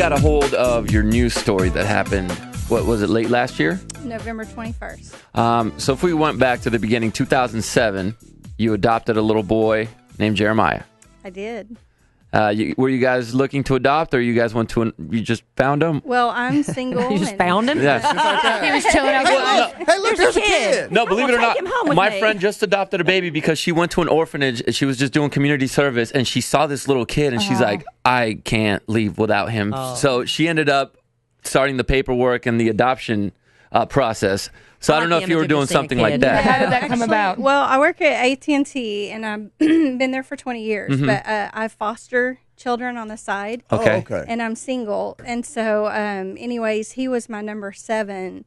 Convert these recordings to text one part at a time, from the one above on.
got a hold of your news story that happened, what was it, late last year? November 21st. So if we went back to the beginning, 2007, you adopted a little boy named Jeremiah. I did. Were you guys looking to adopt, or you guys you just found him? Well, I'm single. You just found him? Yes. He was chilling outside. Hey, look, there's a kid. No, believe it or not, take him home with my me. friend just adopted a baby because she went to an orphanage. She was just doing community service, and she saw this little kid, and she's like, I can't leave without him. So she ended up starting the paperwork and the adoption process. So I don't know if you were doing something like that. How did that come about? Well, I work at AT&T, and I've been there for 20 years, but I foster children on the side. Okay. Oh, okay. And I'm single. And so, anyways, he was my number 7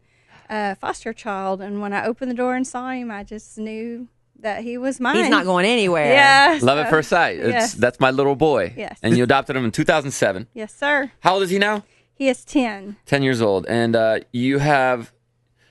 foster child. And when I opened the door and saw him, I just knew that he was mine. He's not going anywhere. Yeah. Love at first sight. Yes. That's my little boy. Yes. And you adopted him in 2007. Yes, sir. How old is he now? He is 10. 10 years old. And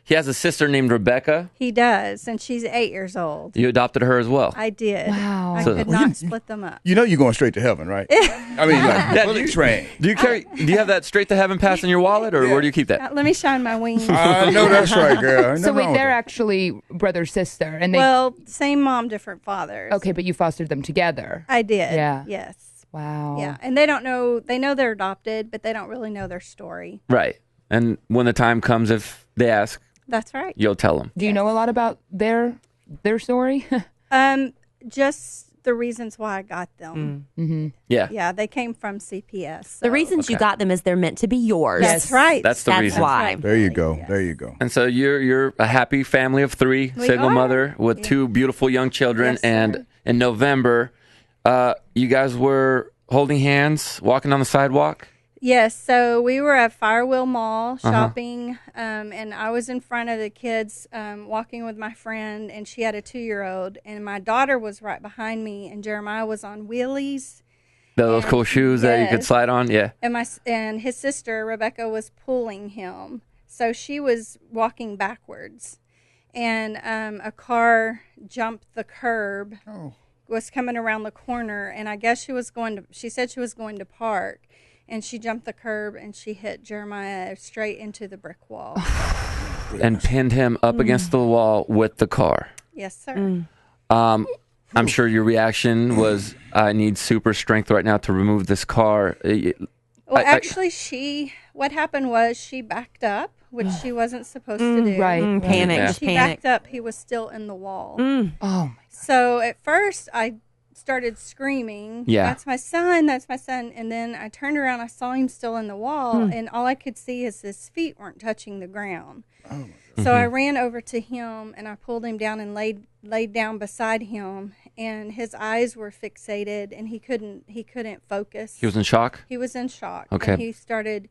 he has a sister named Rebecca. He does. And she's 8 years old. You adopted her as well. I did. Wow. I So- could not split them up. You know you're going straight to heaven, right? I mean, like, fully trained. Do you have that straight to heaven pass in your wallet, or where do you keep that? Let me shine my wings. I know that's right, girl. Ain't So nothing wait, wrong with they're that. actually brother sister, and they Well, same mom, different fathers. okay, but you fostered them together. I did. Yeah. Yes. Wow. Yeah. And they don't know, they know they're adopted, but they don't really know their story. Right. And when the time comes, if they ask, That's right. you'll tell them. Do you know a lot about their story? Just the reasons why I got them. Yeah. Yeah, they came from CPS. The so- reasons you got them is they're meant to be yours. That's right. That's the That's reason. why. right. There you go. There you go. And so you're a happy family of 3, We single are. mother with 2 beautiful young children. Yes, sir. And in November, you guys were holding hands, walking on the sidewalk. Yes, so we were at Firewheel Mall Uh-huh. shopping, and I was in front of the kids walking with my friend, and she had a 2-year-old, and my daughter was right behind me, and Jeremiah was on wheelies, Those cool shoes that you could Yes. slide on. Yeah. and his sister Rebecca was pulling him, so she was walking backwards, and a car jumped the curb, was coming around the corner, and I guess she said she was going to park. And she jumped the curb and she hit Jeremiah straight into the brick wall. And pinned him up against the wall with the car. Yes, sir. I'm sure your reaction was, I need super strength right now to remove this car. Well, actually, what happened was she backed up, which she wasn't supposed to do. Right. Panic, Yeah. just She panic. backed up. He was still in the wall. Oh my. So at first, I started screaming, Yeah. that's my son, that's my son. And then I turned around, I saw him still in the wall, and all I could see is his feet weren't touching the ground. So I ran over to him and I pulled him down and laid down beside him, and his eyes were fixated and he couldn't focus. He was in shock? He was in shock. Okay. And he started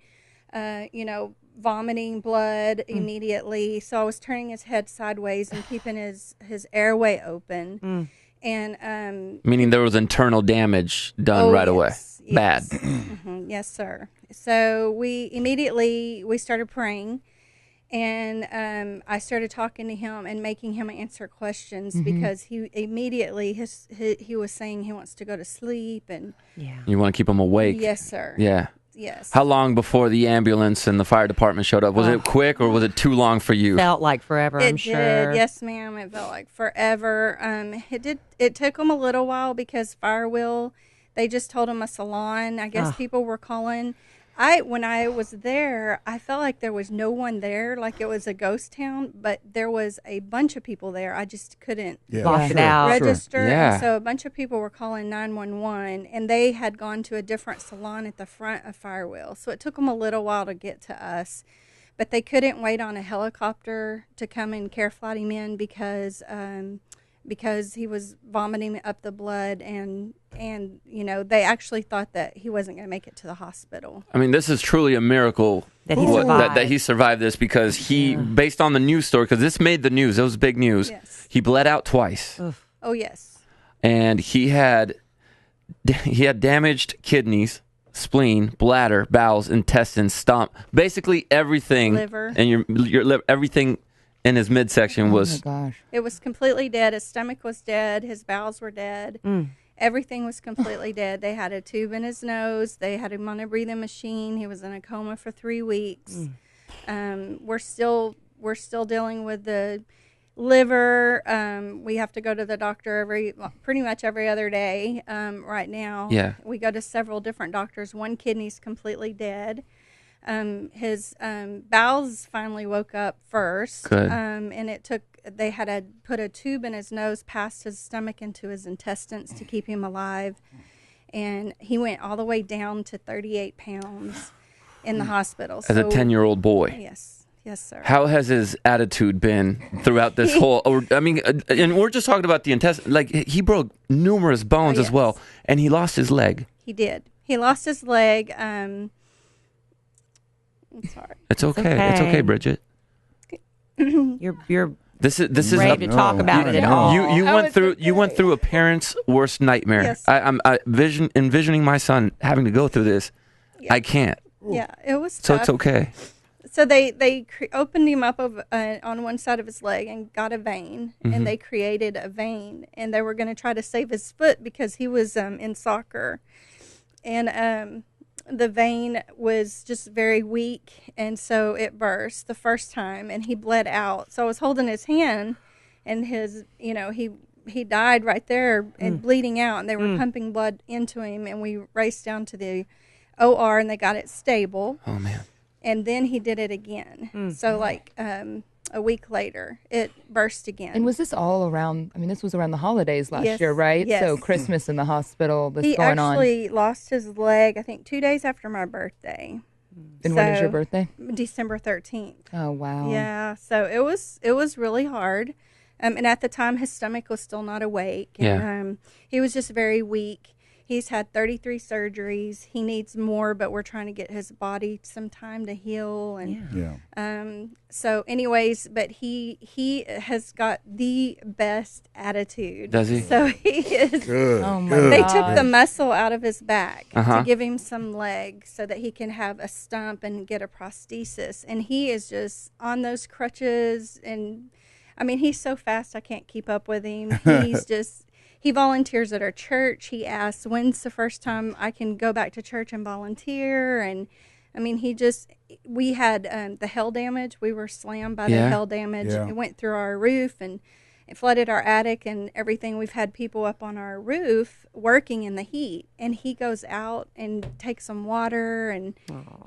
vomiting blood immediately. So I was turning his head sideways and keeping his airway open. And Meaning there was internal damage done right away. yes, Bad. yes. Yes, sir. So we started praying, and I started talking to him and making him answer questions because he immediately he was saying he wants to go to sleep, and Yeah. You want to keep him awake? yes, sir. Yeah. Yes. How long before the ambulance and the fire department showed up? Was it quick or was it too long for you? Felt like forever, It I'm did, sure. yes, ma'am. It felt like forever. It took them a little while because Firewheel, they just told them a salon. I guess people were calling. When I was there, I felt like there was no one there, like it was a ghost town. But there was a bunch of people there. I just couldn't Blocked it out. register. Yeah. And so a bunch of people were calling 911, and they had gone to a different salon at the front of Firewheel. So it took them a little while to get to us. But they couldn't wait on a helicopter to come and care flight him in because he was vomiting up the blood, and they actually thought that he wasn't going to make it to the hospital. I mean, this is truly a miracle That he survived. that he survived this, because he, based on the news story, because this made the news, it was big news. Yes. He bled out twice, Oh yes. and he had damaged kidneys, spleen, bladder, bowels, intestines, stomach, basically everything. Liver. And your liver, everything in his midsection Oh my was. gosh. It was completely dead. His stomach was dead. His bowels were dead. Everything was completely dead. They had a tube in his nose. They had him on a breathing machine. He was in a coma for 3 weeks. We're still dealing with the liver. We have to go to the doctor pretty much every other day right now. Yeah. We go to several different doctors. One kidney's completely dead. His bowels finally woke up first. Good. And they had to put a tube in his nose past his stomach into his intestines to keep him alive. And he went all the way down to 38 pounds in the hospital. As a 10-year-old boy. Yes. Yes, sir. How has his attitude been throughout this whole? And we're just talking about the intestine. Like, he broke numerous bones as well, and he lost his leg. He did. He lost his leg. I'm sorry. It's okay. It's okay, Bridget. You're This is ready to talk about it at all. You went through a parent's worst nightmare. Yes. I'm envisioning my son having to go through this. Yeah. I can't. Yeah, it was So tough. it's okay. So they opened him up on one side of his leg and got a vein, and they created a vein, and they were going to try to save his foot because he was in soccer, and the vein was just very weak, and so it burst the first time, and he bled out. So I was holding his hand, and he died right there and bleeding out, and they were pumping blood into him, and we raced down to the OR, and they got it stable. Oh man. And then he did it again. So like a week later, it burst again. And was this all around? I mean, this was around the holidays last Yes, year, right? yes. So Christmas in the hospital. This he going on. actually lost his leg, I think, 2 days after my birthday. And when is So, your birthday? December 13th. Oh wow. Yeah. So it was really hard. And at the time, his stomach was still not awake. Yeah. And, he was just very weak. He's had 33 surgeries. He needs more, but we're trying to get his body some time to heal. And so, anyways, but he has got the best attitude. Does he? So he is. Good. Oh my good. They God. took the muscle out of his back Uh-huh. to give him some leg so that he can have a stump and get a prosthesis. And he is just on those crutches. And I mean, he's so fast, I can't keep up with him. He's just. He volunteers at our church. He asks, when's the first time I can go back to church and volunteer? And, I mean, we had the hail damage. We were slammed by the hail damage. Yeah. It went through our roof and it flooded our attic and everything. We've had people up on our roof working in the heat. And he goes out and takes some water. And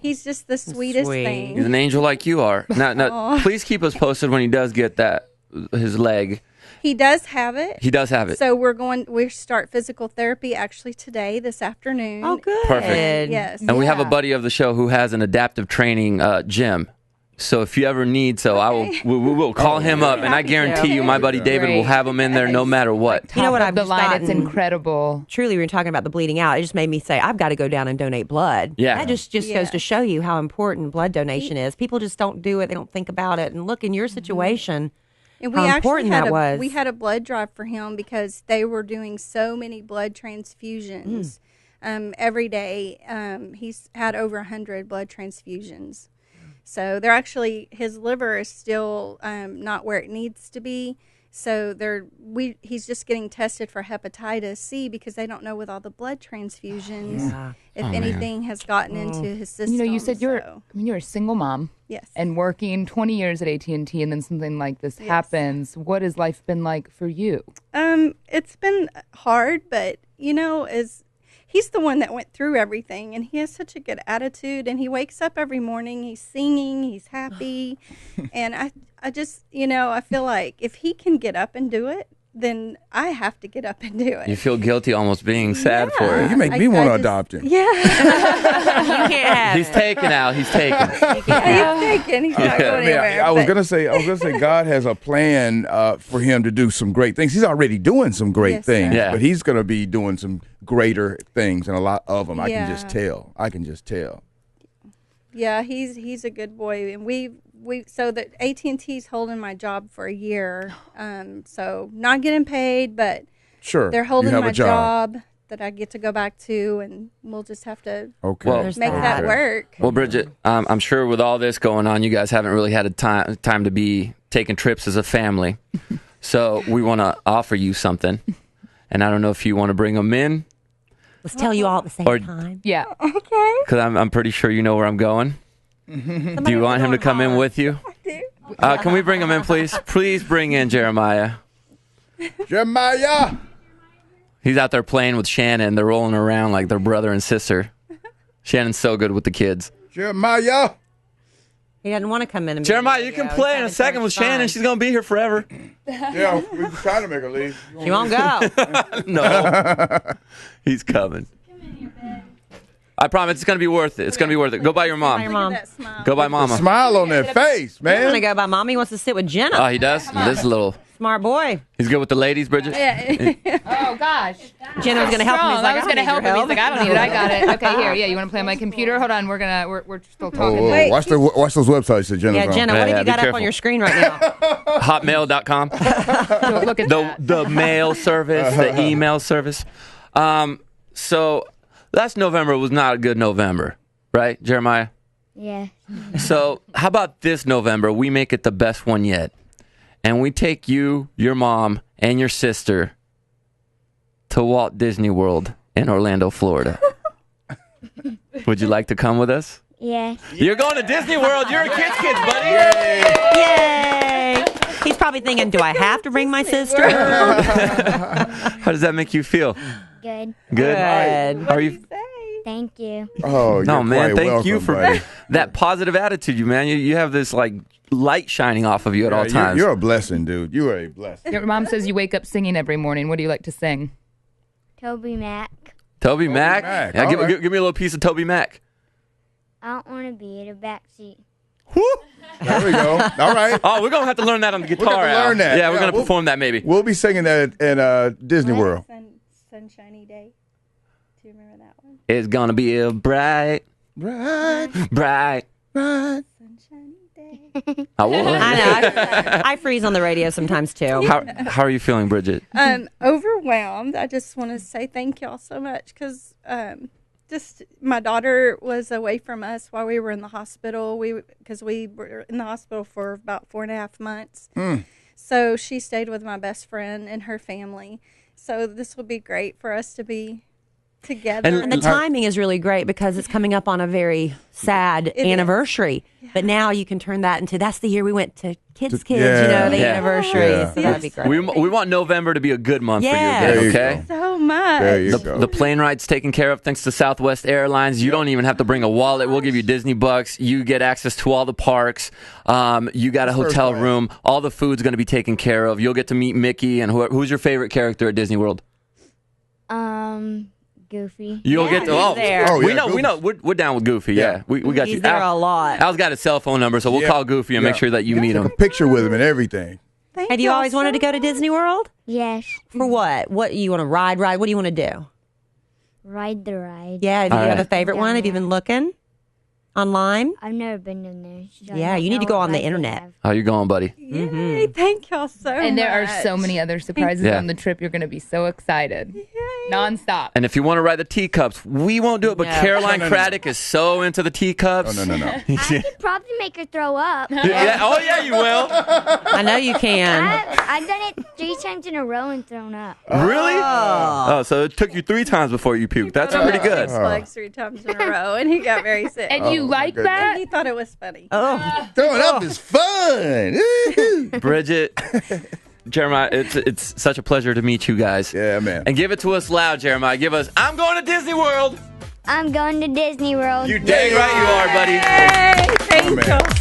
he's just the sweetest sweet. thing. He's an angel like you are. Now, please keep us posted when he does get his leg. He does have it. He does have it. So we start physical therapy actually today, this afternoon. Oh, good. Perfect. Yes. And we have a buddy of the show who has an adaptive training gym. So if you ever need, we will call him up, and I Happy guarantee to. you, my buddy David will Great. have him in there no matter what. You know what Top I've of the just line. It's gotten- incredible. Truly, when you're talking about the bleeding out, it just made me say, I've got to go down and donate blood. Yeah. That just Yeah. goes to show you how important blood donation is. People just don't do it. They don't think about it. And look, in your situation, And how important that was. We had a blood drive for him because they were doing so many blood transfusions every day. He's had over 100 blood transfusions. So they're actually, his liver is still not where it needs to be. So he's just getting tested for hepatitis C because they don't know with all the blood transfusions if anything has gotten into his system. You said you're a single mom. Yes. And working 20 years at AT&T, and then something like this happens. What has life been like for you? It's been hard, but he's the one that went through everything, and he has such a good attitude, and he wakes up every morning, he's singing, he's happy, and I just, I feel like if he can get up and do it, then I have to get up and do it. You feel guilty almost being sad for Yeah. it. You make me I want to just- adopt him. Yeah, you can't have He's it. taken out. He's taken. he's taken. He's not going anywhere. I was but- gonna say God has a plan for him to do some great things. He's already doing some great Yes, sir. things, Yeah. but he's gonna be doing some greater things, and a lot of them I can Yeah. just tell. I can just tell. Yeah, he's a good boy, and we so the AT&T's holding my job for a year, so not getting paid, but Sure, they're holding you have my a job. that I get to go back to, and we'll just have to Okay, Well- There's make that. that work. Well, Bridget, I'm sure with all this going on, you guys haven't really had a time to be taking trips as a family. So we want to offer you something. and I don't know if you want to bring them in Let's tell you all at the same Or- time. Yeah. Okay. because I'm pretty sure you know where I'm going. Do you want him to come in with you? Can we bring him in, please? Please bring in Jeremiah. Jeremiah. He's out there playing with Shannon. They're rolling around like they're brother and sister. Shannon's so good with the kids. Jeremiah. He doesn't want to come in and be Jeremiah, in the you can video. play He's in a having second too with much Shannon. fun. She's going to be here forever. Yeah, we're trying to make her leave. She won't go. No. He's coming. I promise it's going to be worth it. It's going to be worth it. Go by your By mom. your mom. That smile. Go by mama. Smile on their face, I'm going to man. go by mommy. He wants to sit with Jenna. Oh, he does? This little. Smart boy. He's good with the ladies, Bridget? Yeah. Oh gosh. Jenna was going to help him. He's Strong. like, I was going to help him. He's like, I don't need it. I got it. Okay, here. Yeah, you want to play on my computer? Hold on. We're still talking. Whoa, Wait. watch those websites that Jenna's Yeah, on. Jenna, what Yeah, have you be got up careful. on your screen right now? Hotmail.com. Look at that. The mail service, the email service. So last November was not a good November, right, Jeremiah? Yeah. So how about this November? We make it the best one yet. And we take you, your mom, and your sister to Walt Disney World in Orlando, Florida. Would you like to come with us? Yeah. You're going to Disney World. You're a kid's buddy. Yay! He's probably thinking, do I have to bring my sister? How does that make you feel? Good. Good. Good. Are you? Thank you. Oh, No, you're man. quite Thank welcome, you for buddy. that positive attitude, you man. You have this like light shining off of you at all Yeah, times. You're a blessing, dude. You are a blessing. Your mom says you wake up singing every morning. What do you like to sing? Toby Mac. Toby Mac. Mac, Yeah, all give right. me a little piece of Toby Mac. I don't want to be in the backseat. There we go. All right. Oh, we're gonna have to learn that on the guitar. gonna Al. learn that. Yeah, we're Yeah, gonna we'll- perform that maybe. We'll be singing that at Disney World. Sunshiny Day. Do you remember that one? It's gonna be a bright, Right, bright. right. Sunshiny Day. I will. I know. I freeze on the radio sometimes too. How are you feeling, Bridget? Overwhelmed. I just want to say thank y'all so much because just my daughter was away from us while we were in the hospital. Because we were in the hospital for about 4.5 months. So she stayed with my best friend and her family. So this will be great for us to be together. And the timing is really great because it's coming up on a very sad is. anniversary. But now you can turn that into that's the year we went to Kids, the Yeah. anniversary. Yeah. So that'd be great. We want November to be a good month Yeah. for There you you again, okay? go. so much. There you go. The plane ride's taken care of thanks to Southwest Airlines. You don't even have to bring a wallet. We'll give you Disney bucks. You get access to all the parks. You got a hotel class. room. All the food's going to be taken care of. You'll get to meet Mickey and who's your favorite character at Disney World? Goofy. You'll get to. he's there. Oh, we yeah, know. We Goofy. know. We're down with Goofy. Yeah, we got He's you. there a lot. Al's got his cell phone number, so we'll Yeah. call Goofy and make Yeah. sure that you meet him. Picture with him and everything. Thank Have you y'all always wanted to so go to Disney World? Yes. For what? What you want to ride? What do you want to do? Ride the ride. Yeah, do you All have a right. favorite one? Have you been looking online? I've never been in there. So I Yeah, don't you need to know go what on the ride they internet. have. How you going, buddy? Yay, thank y'all so much. And there are so many other surprises Yeah. on the trip. You're going to be so excited. Nonstop. And if you want to ride the teacups, we won't do it. But No. Caroline No, no, no. Craddock is so into the teacups. Oh, no. I could probably make her throw up. Yeah. Oh yeah, you will. I know you can. I've done it 3 times in a row and thrown up. Really? Oh, so it took you 3 times before you puked. That's pretty good. Six Flags 3 times in a row, and he got very sick. And you like goodness. And that? he thought it was funny. Oh, Throwing up is fun. Bridget, Jeremiah, it's such a pleasure to meet you guys. Yeah, man. And give it to us loud, Jeremiah. Give us, I'm going to Disney World. I'm going to Disney World. You dang right you are, buddy. Hey, thank man. y'all